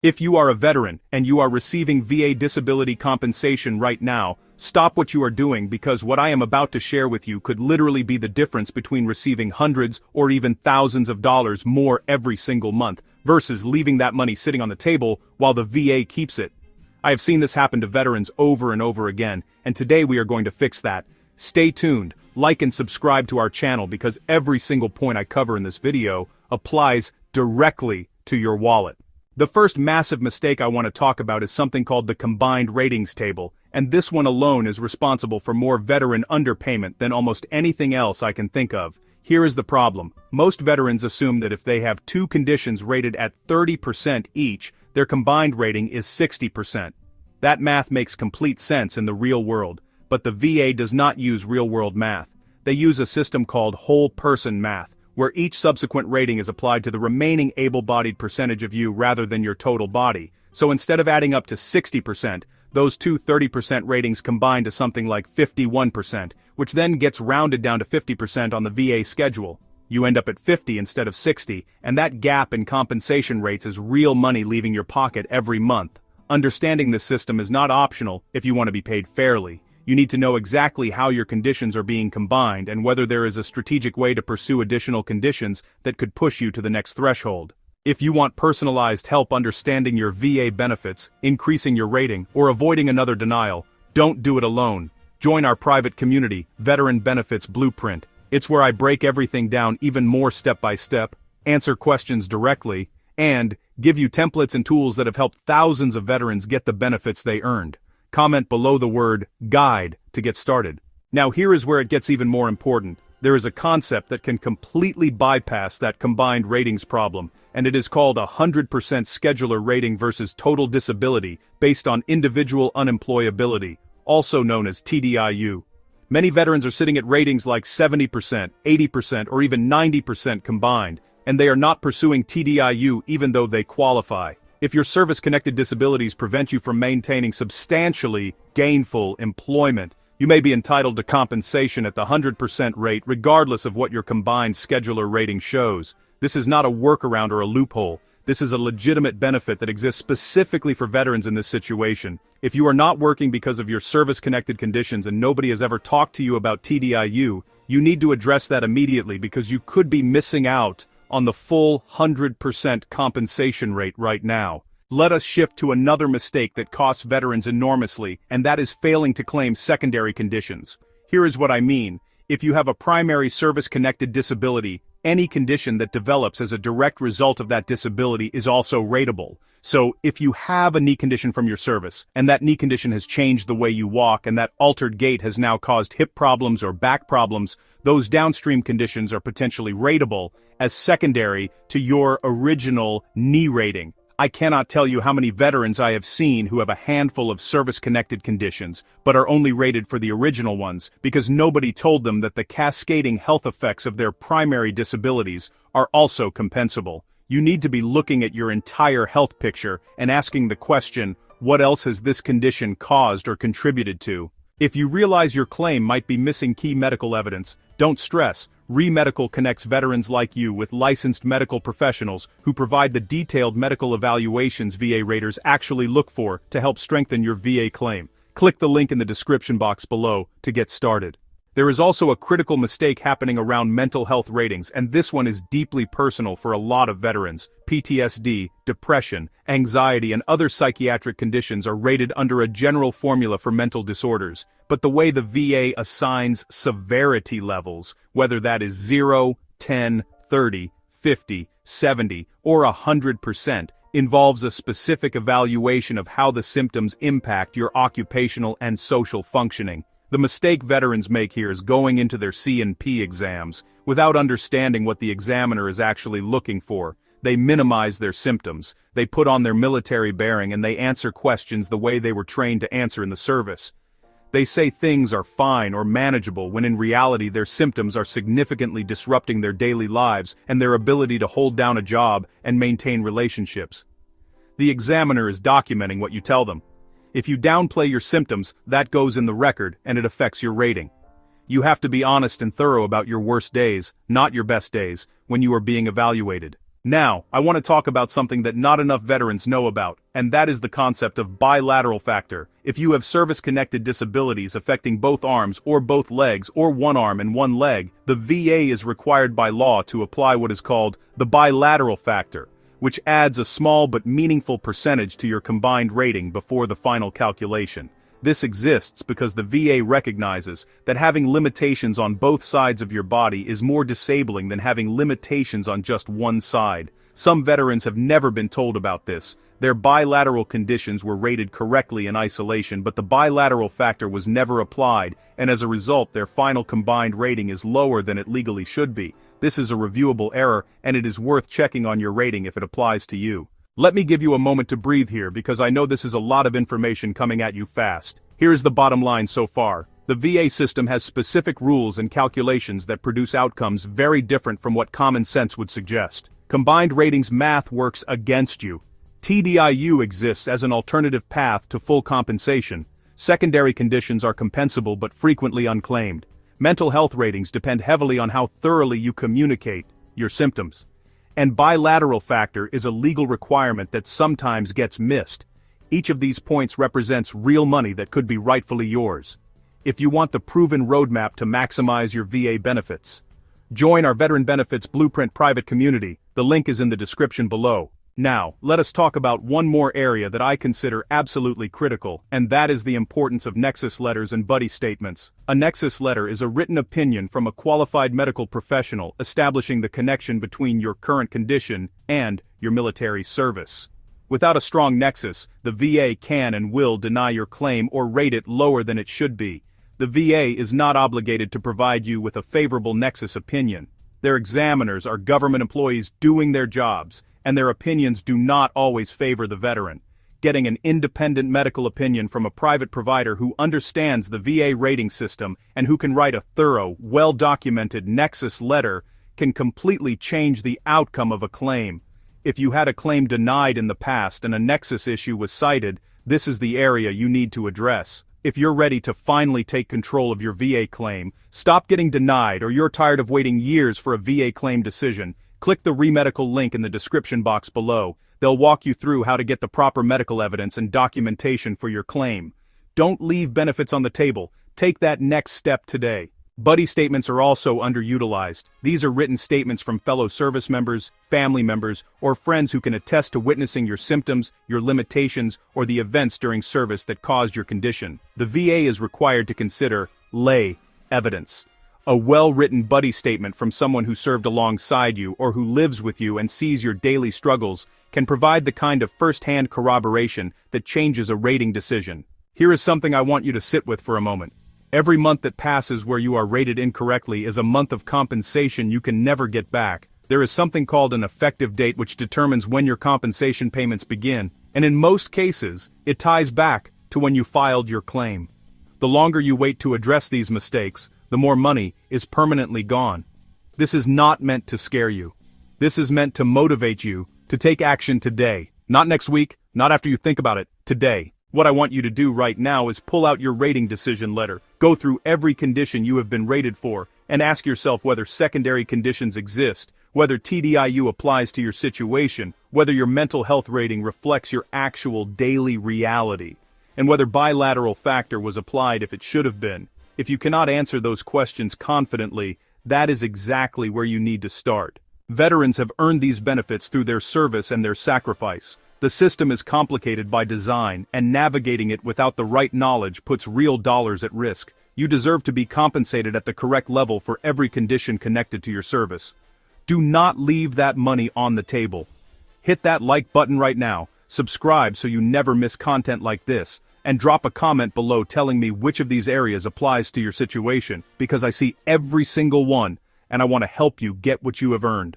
If you are a veteran and you are receiving VA disability compensation right now, stop what you are doing because what I am about to share with you could literally be the difference between receiving hundreds or even thousands of dollars more every single month versus leaving that money sitting on the table while the VA keeps it. I have seen this happen to veterans over and over again, and today we are going to fix that. Stay tuned, like and subscribe to our channel because every single point I cover in this video applies directly to your wallet. The first massive mistake I want to talk about is something called the combined ratings table, and this one alone is responsible for more veteran underpayment than almost anything else I can think of. Here is the problem. Most veterans assume that if they have two conditions rated at 30% each, their combined rating is 60%. That math makes complete sense in the real world, but the VA does not use real-world math. They use a system called whole person math, where each subsequent rating is applied to the remaining able-bodied percentage of you rather than your total body. So instead of adding up to 60%, those two 30% ratings combine to something like 51%, which then gets rounded down to 50% on the VA schedule. You end up at 50 instead of 60, and that gap in compensation rates is real money leaving your pocket every month. Understanding this system is not optional if you want to be paid fairly. You need to know exactly how your conditions are being combined and whether there is a strategic way to pursue additional conditions that could push you to the next threshold. If you want personalized help understanding your VA benefits, increasing your rating, or avoiding another denial, don't do it alone. Join our private community, Veteran Benefits Blueprint. It's where I break everything down even more step by step, answer questions directly, and give you templates and tools that have helped thousands of veterans get the benefits they earned. Comment below the word guide to get started. Now here is where it gets even more important. There is a concept that can completely bypass that combined ratings problem, and it is called 100% scheduler rating versus total disability based on individual unemployability, also known as TDIU. Many veterans are sitting at ratings like 70%, 80%, or even 90% combined, and they are not pursuing TDIU even though they qualify. If your service-connected disabilities prevent you from maintaining substantially gainful employment, you may be entitled to compensation at the 100% rate regardless of what your combined scheduler rating shows. This is not a workaround or a loophole. This is a legitimate benefit that exists specifically for veterans in this situation. If you are not working because of your service-connected conditions and nobody has ever talked to you about TDIU, you need to address that immediately because you could be missing out on the full 100% compensation rate right now. Let us shift to another mistake that costs veterans enormously, and that is failing to claim secondary conditions. Here is what I mean. If you have a primary service-connected disability, any condition that develops as a direct result of that disability is also rateable. So, if you have a knee condition from your service, and that knee condition has changed the way you walk, and that altered gait has now caused hip problems or back problems, those downstream conditions are potentially rateable as secondary to your original knee rating. I cannot tell you how many veterans I have seen who have a handful of service-connected conditions, but are only rated for the original ones, because nobody told them that the cascading health effects of their primary disabilities are also compensable. You need to be looking at your entire health picture and asking the question, what else has this condition caused or contributed to? If you realize your claim might be missing key medical evidence, don't stress. ReMedical connects veterans like you with licensed medical professionals who provide the detailed medical evaluations VA raters actually look for to help strengthen your VA claim. Click the link in the description box below to get started. There is also a critical mistake happening around mental health ratings, and this one is deeply personal for a lot of veterans. PTSD, depression, anxiety, and other psychiatric conditions are rated under a general formula for mental disorders, but the way the VA assigns severity levels, whether that is 0, 10, 30, 50, 70, or 100%, involves a specific evaluation of how the symptoms impact your occupational and social functioning. The mistake veterans make here is going into their C&P exams without understanding what the examiner is actually looking for. They minimize their symptoms, they put on their military bearing, and they answer questions the way they were trained to answer in the service. They say things are fine or manageable when in reality their symptoms are significantly disrupting their daily lives and their ability to hold down a job and maintain relationships. The examiner is documenting what you tell them. If you downplay your symptoms, that goes in the record and it affects your rating. You have to be honest and thorough about your worst days, not your best days, when you are being evaluated. Now, I want to talk about something that not enough veterans know about, and that is the concept of bilateral factor. If you have service-connected disabilities affecting both arms or both legs or one arm and one leg, the VA is required by law to apply what is called the bilateral factor, which adds a small but meaningful percentage to your combined rating before the final calculation. This exists because the VA recognizes that having limitations on both sides of your body is more disabling than having limitations on just one side. Some veterans have never been told about this. Their bilateral conditions were rated correctly in isolation, but the bilateral factor was never applied, and as a result their final combined rating is lower than it legally should be. This is a reviewable error, and it is worth checking on your rating if it applies to you. Let me give you a moment to breathe here because I know this is a lot of information coming at you fast. Here's the bottom line so far. The VA system has specific rules and calculations that produce outcomes very different from what common sense would suggest. Combined ratings math works against you. TDIU exists as an alternative path to full compensation. Secondary conditions are compensable but frequently unclaimed. Mental health ratings depend heavily on how thoroughly you communicate your symptoms. And bilateral factor is a legal requirement that sometimes gets missed. Each of these points represents real money that could be rightfully yours. If you want the proven roadmap to maximize your VA benefits, join our Veteran Benefits Blueprint private community. The link is in the description below. Now, let us talk about one more area that I consider absolutely critical, and that is the importance of nexus letters and buddy statements. A nexus letter is a written opinion from a qualified medical professional establishing the connection between your current condition and your military service. Without a strong nexus, the VA can and will deny your claim or rate it lower than it should be. The VA is not obligated to provide you with a favorable nexus opinion. Their examiners are government employees doing their jobs, and their opinions do not always favor the veteran. Getting an independent medical opinion from a private provider who understands the VA rating system and who can write a thorough, well-documented nexus letter can completely change the outcome of a claim. If you had a claim denied in the past and a nexus issue was cited, this is the area you need to address. If you're ready to finally take control of your VA claim, stop getting denied, or you're tired of waiting years for a VA claim decision, click the ReMedical link in the description box below. They'll walk you through how to get the proper medical evidence and documentation for your claim. Don't leave benefits on the table. Take that next step today. Buddy statements are also underutilized. These are written statements from fellow service members, family members, or friends who can attest to witnessing your symptoms, your limitations, or the events during service that caused your condition. The VA is required to consider lay evidence. A well-written buddy statement from someone who served alongside you or who lives with you and sees your daily struggles can provide the kind of first-hand corroboration that changes a rating decision. Here is something I want you to sit with for a moment. Every month that passes where you are rated incorrectly is a month of compensation you can never get back. There is something called an effective date which determines when your compensation payments begin, and in most cases, it ties back to when you filed your claim. The longer you wait to address these mistakes, the more money is permanently gone. This is not meant to scare you. This is meant to motivate you to take action today. Not next week, not after you think about it, today. What I want you to do right now is pull out your rating decision letter, go through every condition you have been rated for, and ask yourself whether secondary conditions exist, whether TDIU applies to your situation, whether your mental health rating reflects your actual daily reality, and whether bilateral factor was applied if it should have been. If you cannot answer those questions confidently, that is exactly where you need to start. Veterans have earned these benefits through their service and their sacrifice. The system is complicated by design, and navigating it without the right knowledge puts real dollars at risk. You deserve to be compensated at the correct level for every condition connected to your service. Do not leave that money on the table. Hit that like button right now, subscribe so you never miss content like this, and drop a comment below telling me which of these areas applies to your situation, because I see every single one, and I want to help you get what you have earned.